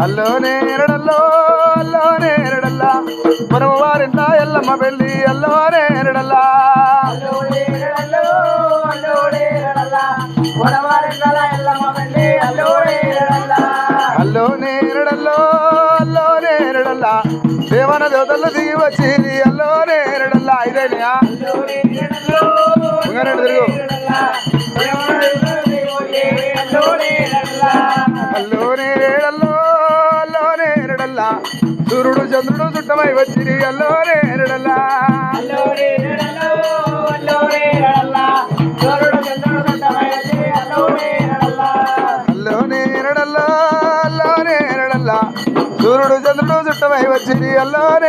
అల్లోనే ఎరడల్లో అల్లోనే ఎరడల్ల మనము వారింత ఎల్లమ్మ పెళ్ళి అల్లోనే ఎరడల్లా అల్లోనే ఎరడల్లో అల్లోనే ఎరడల్లా దేవన దేవతలు దిగి వచ్చి అల్లోనే ఎరడల్లా ఇదేనియా తిరుగు అల్లోనే ఎరడల్లో అల్లోనే ఎరడల్లా సూర్యుడు చంద్రుడు చుట్టమై వచ్చి అల్లోనే ఎరడల్లా అల్లోనే ఎరడల్లో అల్లోనే ఎరడల్లా సూర్యుడు చంద్రుడు చుట్టమై వచ్చి అల్లోనే